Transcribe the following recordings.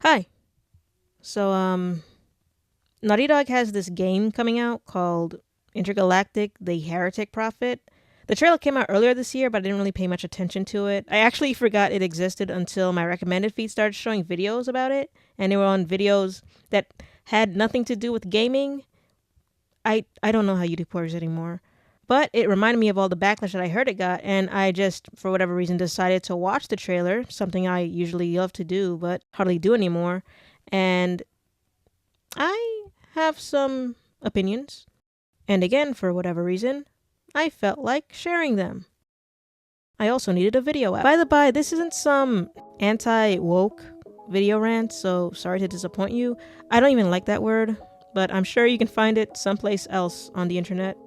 Hi. So, Naughty Dog has this game coming out called Intergalactic The Heretic Prophet. The trailer came out earlier this year, but I didn't really pay much attention to it. I actually forgot it existed until my recommended feed started showing videos about it, and they were on videos that had nothing to do with gaming. I don't know how YouTube works anymore. But it reminded me of all the backlash that I heard it got, and I just, for whatever reason, decided to watch the trailer, something I usually love to do, but hardly do anymore. And I have some opinions. And again, for whatever reason, I felt like sharing them. I also needed a video out. By the by, this isn't some anti-woke video rant, so sorry to disappoint you. I don't even like that word, but I'm sure you can find it someplace else on the internet.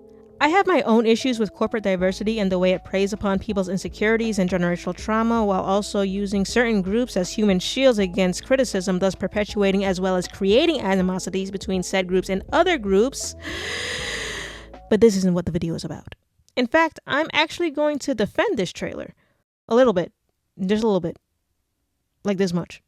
I have my own issues with corporate diversity and the way it preys upon people's insecurities and generational trauma while also using certain groups as human shields against criticism, thus perpetuating as well as creating animosities between said groups and other groups. But this isn't what the video is about. In fact, I'm actually going to defend this trailer. A little bit. Just a little bit. Like this much.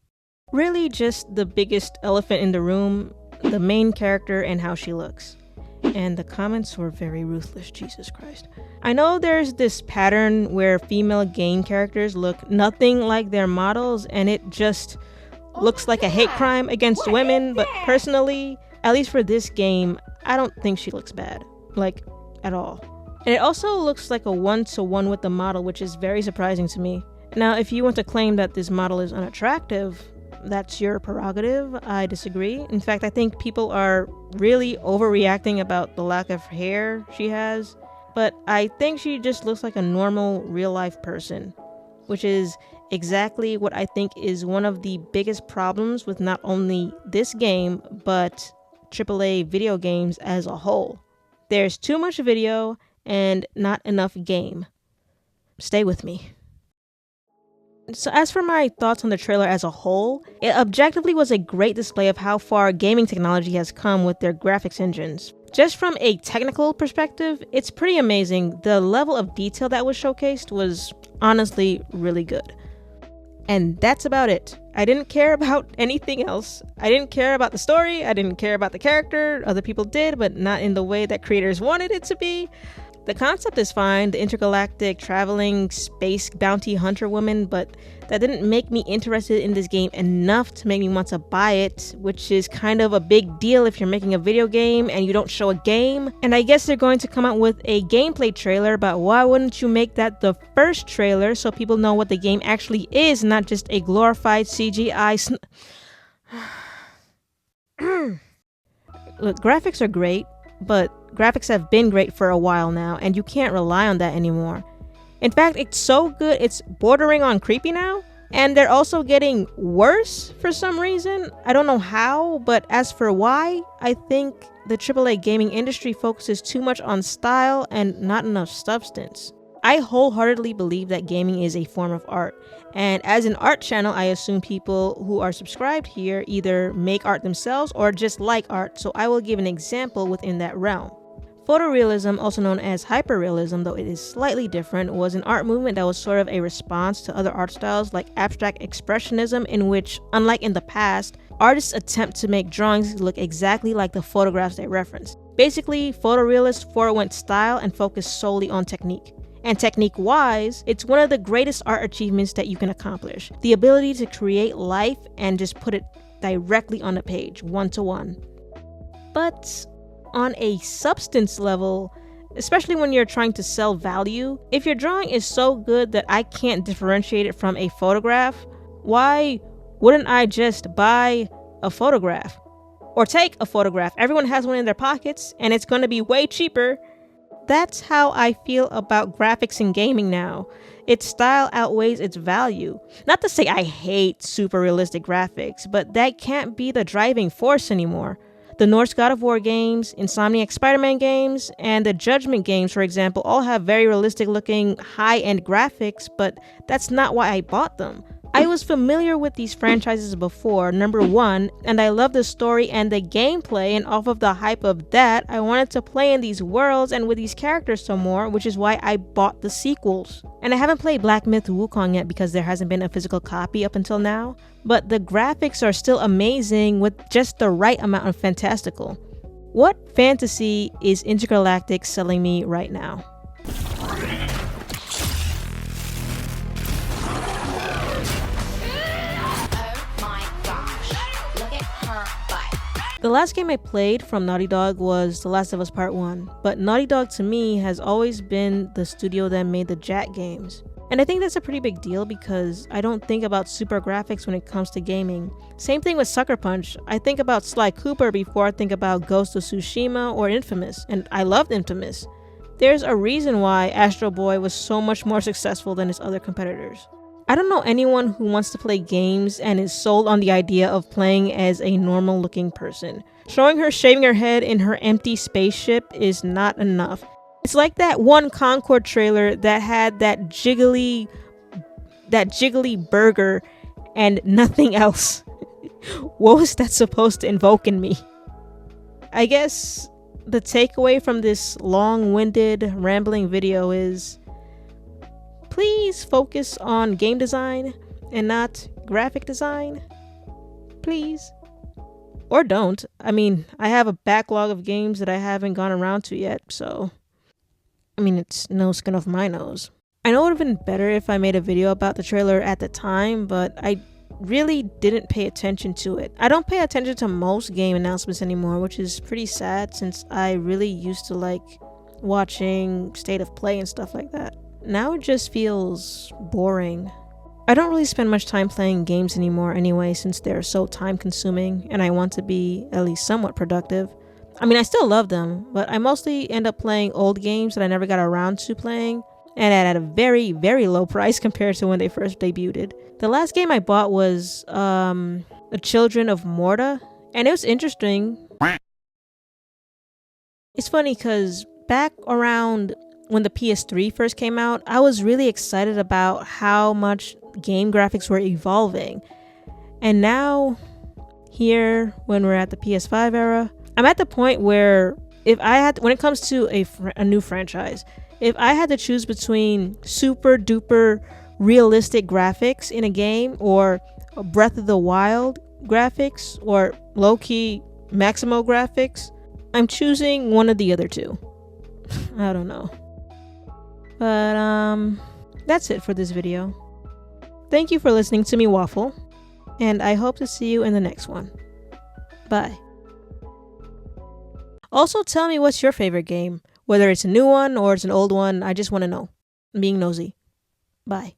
Really just the biggest elephant in the room, the main character and how she looks. And the comments were very ruthless, Jesus Christ. I know there's this pattern where female game characters look nothing like their models and it just looks like a hate crime against women, but personally, at least for this game, I don't think she looks bad. Like, at all. And it also looks like a one-to-one with the model, which is very surprising to me. Now, if you want to claim that this model is unattractive, that's your prerogative. I disagree. In fact, I think people are really overreacting about the lack of hair she has. But I think she just looks like a normal real-life person, which is exactly what I think is one of the biggest problems with not only this game, but AAA video games as a whole. There's too much video and not enough game. Stay with me. So as for my thoughts on the trailer as a whole, it objectively was a great display of how far gaming technology has come with their graphics engines. Just from a technical perspective, it's pretty amazing. The level of detail that was showcased was honestly really good. And that's about it. I didn't care about anything else. I didn't care about the story, I didn't care about the character, other people did, but not in the way that creators wanted it to be. The concept is fine, the intergalactic traveling space bounty hunter woman, but that didn't make me interested in this game enough to make me want to buy it, which is kind of a big deal if you're making a video game and you don't show a game. And I guess they're going to come out with a gameplay trailer, but why wouldn't you make that the first trailer so people know what the game actually is, not just a glorified CGI Look, graphics are great, but graphics have been great for a while now, and you can't rely on that anymore. In fact, it's so good, it's bordering on creepy now, and they're also getting worse for some reason. I don't know how, but as for why, I think the AAA gaming industry focuses too much on style and not enough substance. I wholeheartedly believe that gaming is a form of art, and as an art channel, I assume people who are subscribed here either make art themselves or just like art, so I will give an example within that realm. Photorealism, also known as hyperrealism, though it is slightly different, was an art movement that was sort of a response to other art styles like abstract expressionism, in which, unlike in the past, artists attempt to make drawings look exactly like the photographs they reference. Basically, photorealists forewent style and focused solely on technique. And technique-wise, it's one of the greatest art achievements that you can accomplish. The ability to create life and just put it directly on the page, one-to-one. But on a substance level, especially when you're trying to sell value, if your drawing is so good that I can't differentiate it from a photograph, why wouldn't I just buy a photograph? Or take a photograph. Everyone has one in their pockets, and it's going to be way cheaper. That's how I feel about graphics in gaming now. Its style outweighs its value. Not to say I hate super realistic graphics, but that can't be the driving force anymore. The Norse God of War games, Insomniac Spider-Man games, and the Judgment games, for example, all have very realistic looking high-end graphics, but that's not why I bought them. I was familiar with these franchises before, number one, and I love the story and the gameplay, and off of the hype of that, I wanted to play in these worlds and with these characters some more, which is why I bought the sequels. And I haven't played Black Myth Wukong yet because there hasn't been a physical copy up until now, but the graphics are still amazing with just the right amount of fantastical. What fantasy is Intergalactic selling me right now? The last game I played from Naughty Dog was The Last of Us Part 1, but Naughty Dog to me has always been the studio that made the Jack games. And I think that's a pretty big deal because I don't think about super graphics when it comes to gaming. Same thing with Sucker Punch. I think about Sly Cooper before I think about Ghost of Tsushima or Infamous, and I loved Infamous. There's a reason why Astro Boy was so much more successful than his other competitors. I don't know anyone who wants to play games and is sold on the idea of playing as a normal looking person. Showing her shaving her head in her empty spaceship is not enough. It's like that one Concord trailer that had that jiggly burger and nothing else. What was that supposed to invoke in me? I guess the takeaway from this long-winded, rambling video is please focus on game design and not graphic design. Please. Or don't. I mean, I have a backlog of games that I haven't gone around to yet, so I mean, it's no skin off my nose. I know it would have been better if I made a video about the trailer at the time, but I really didn't pay attention to it. I don't pay attention to most game announcements anymore, which is pretty sad since I really used to like watching State of Play and stuff like that. Now it just feels boring. I don't really spend much time playing games anymore anyway since they're so time consuming and I want to be at least somewhat productive. I mean, I still love them, but I mostly end up playing old games that I never got around to playing, and at a very, very low price compared to when they first debuted. The last game I bought was The Children of Morta, and it was interesting. It's funny because back around when the PS3 first came out, I was really excited about how much game graphics were evolving. And now, here, when we're at the PS5 era, I'm at the point where when it comes to a new franchise, if I had to choose between super duper realistic graphics in a game or Breath of the Wild graphics or low-key Maximo graphics, I'm choosing one of the other two. I don't know. But that's it for this video. Thank you for listening to me waffle, and I hope to see you in the next one. Bye. Also, tell me what's your favorite game. Whether it's a new one or it's an old one, I just want to know. I'm being nosy. Bye.